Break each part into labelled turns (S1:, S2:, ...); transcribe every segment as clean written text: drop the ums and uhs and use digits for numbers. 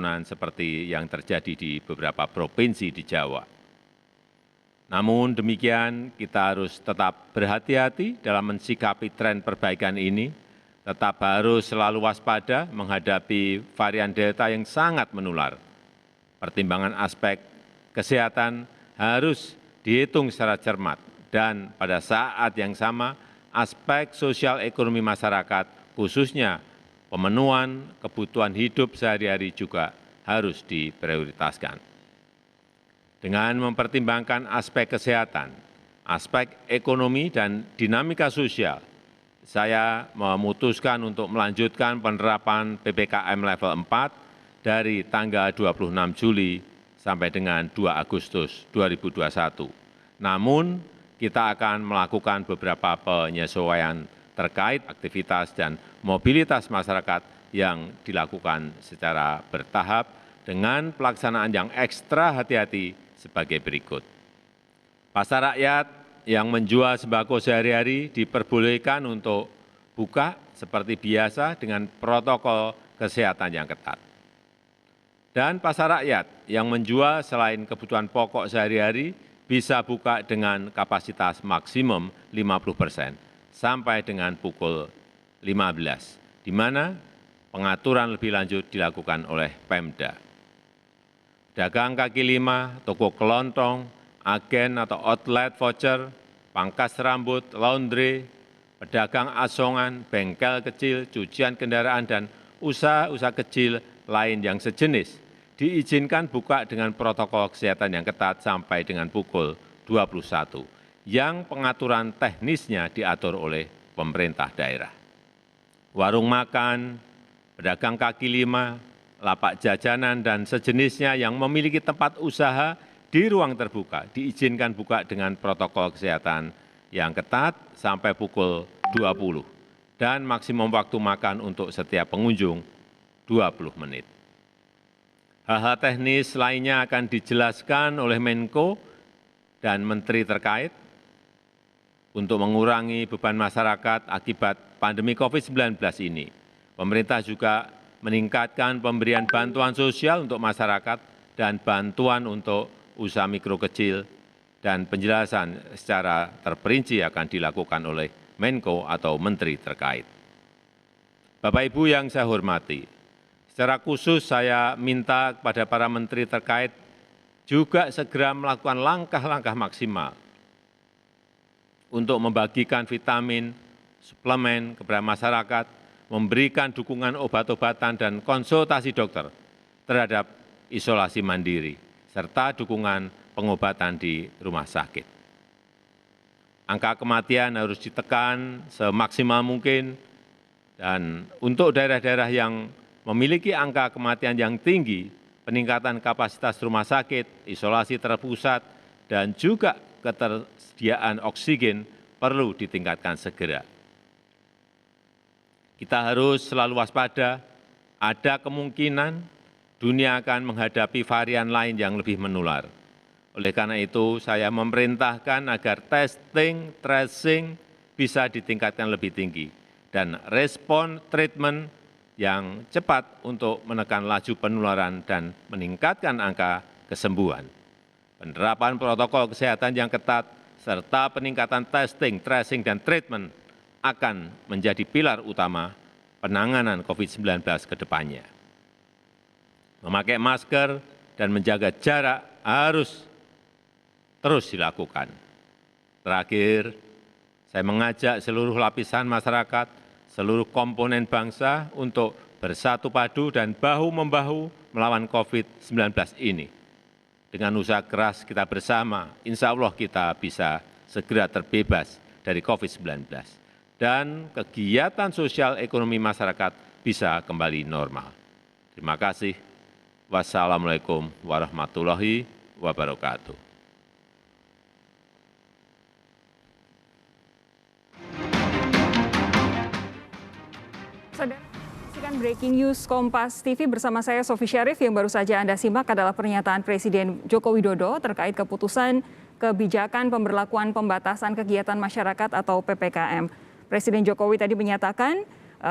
S1: turunan seperti yang terjadi di beberapa provinsi di Jawa. Namun demikian, kita harus tetap berhati-hati dalam mensikapi tren perbaikan ini, tetap harus selalu waspada menghadapi varian Delta yang sangat menular. Pertimbangan aspek kesehatan harus dihitung secara cermat dan pada saat yang sama aspek sosial ekonomi masyarakat, khususnya pemenuhan kebutuhan hidup sehari-hari juga harus diprioritaskan. Dengan mempertimbangkan aspek kesehatan, aspek ekonomi, dan dinamika sosial, saya memutuskan untuk melanjutkan penerapan PPKM level 4 dari tanggal 26 Juli sampai dengan 2 Agustus 2021. Namun, kita akan melakukan beberapa penyesuaian terkait aktivitas dan mobilitas masyarakat yang dilakukan secara bertahap dengan pelaksanaan yang ekstra hati-hati sebagai berikut. Pasar rakyat yang menjual sembako sehari-hari diperbolehkan untuk buka seperti biasa dengan protokol kesehatan yang ketat. Dan pasar rakyat yang menjual selain kebutuhan pokok sehari-hari bisa buka dengan kapasitas maksimum 50% sampai dengan pukul 15, di mana pengaturan lebih lanjut dilakukan oleh Pemda. Dagang kaki lima, toko kelontong, agen atau outlet voucher, pangkas rambut, laundry, pedagang asongan, bengkel kecil, cucian kendaraan, dan usaha-usaha kecil lain yang sejenis diizinkan buka dengan protokol kesehatan yang ketat sampai dengan pukul 21, yang pengaturan teknisnya diatur oleh pemerintah daerah. Warung makan, pedagang kaki lima, lapak jajanan, dan sejenisnya yang memiliki tempat usaha di ruang terbuka diizinkan buka dengan protokol kesehatan yang ketat sampai pukul 20 dan maksimum waktu makan untuk setiap pengunjung 20 menit. Hal-hal teknis lainnya akan dijelaskan oleh Menko dan Menteri terkait untuk mengurangi beban masyarakat akibat pandemi COVID-19 ini. Pemerintah juga meningkatkan pemberian bantuan sosial untuk masyarakat dan bantuan untuk usaha mikro kecil, dan penjelasan secara terperinci akan dilakukan oleh Menko atau Menteri terkait. Bapak Ibu yang saya hormati, secara khusus saya minta kepada para menteri terkait juga segera melakukan langkah-langkah maksimal untuk membagikan vitamin, suplemen kepada masyarakat, memberikan dukungan obat-obatan dan konsultasi dokter terhadap isolasi mandiri, serta dukungan pengobatan di rumah sakit. Angka kematian harus ditekan semaksimal mungkin, dan untuk daerah-daerah yang memiliki angka kematian yang tinggi, peningkatan kapasitas rumah sakit, isolasi terpusat, dan juga ketersediaan oksigen perlu ditingkatkan segera. Kita harus selalu waspada, ada kemungkinan dunia akan menghadapi varian lain yang lebih menular. Oleh karena itu, saya memerintahkan agar testing, tracing bisa ditingkatkan lebih tinggi, dan respon treatment yang cepat untuk menekan laju penularan dan meningkatkan angka kesembuhan. Penerapan protokol kesehatan yang ketat, serta peningkatan testing, tracing, dan treatment akan menjadi pilar utama penanganan COVID-19 ke depannya. Memakai masker dan menjaga jarak harus terus dilakukan. Terakhir, saya mengajak seluruh lapisan masyarakat, seluruh komponen bangsa untuk bersatu padu dan bahu-membahu melawan COVID-19 ini. Dengan usaha keras kita bersama, insya Allah kita bisa segera terbebas dari COVID-19. Dan kegiatan sosial ekonomi masyarakat bisa kembali normal. Terima kasih. Wassalamualaikum warahmatullahi wabarakatuh.
S2: Saudara, saksikan Breaking News Kompas TV bersama saya Sofi Syarif. Yang baru saja Anda simak adalah pernyataan Presiden Joko Widodo terkait keputusan kebijakan pemberlakuan pembatasan kegiatan masyarakat atau PPKM. Presiden Jokowi tadi menyatakan,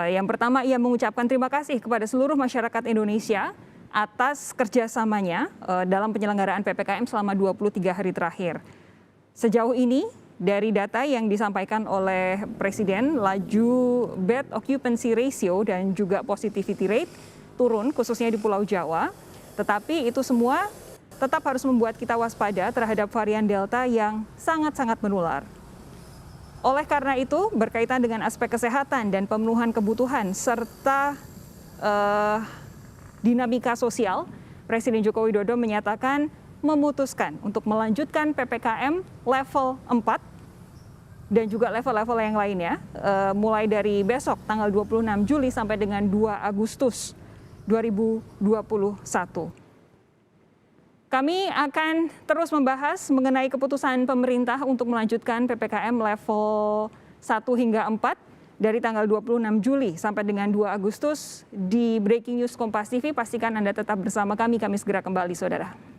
S2: yang pertama ia mengucapkan terima kasih kepada seluruh masyarakat Indonesia atas kerjasamanya dalam penyelenggaraan PPKM selama 23 hari terakhir. Sejauh ini, dari data yang disampaikan oleh Presiden, laju bed occupancy ratio dan juga positivity rate turun khususnya di Pulau Jawa. Tetapi itu semua tetap harus membuat kita waspada terhadap varian Delta yang sangat-sangat menular. Oleh karena itu, berkaitan dengan aspek kesehatan dan pemenuhan kebutuhan serta dinamika sosial, Presiden Joko Widodo menyatakan memutuskan untuk melanjutkan PPKM level 4 dan juga level-level yang lainnya mulai dari besok tanggal 26 Juli sampai dengan 2 Agustus 2021. Kami akan terus membahas mengenai keputusan pemerintah untuk melanjutkan PPKM level 1 hingga 4 dari tanggal 26 Juli sampai dengan 2 Agustus di Breaking News Kompas TV. Pastikan Anda tetap bersama kami segera kembali, saudara.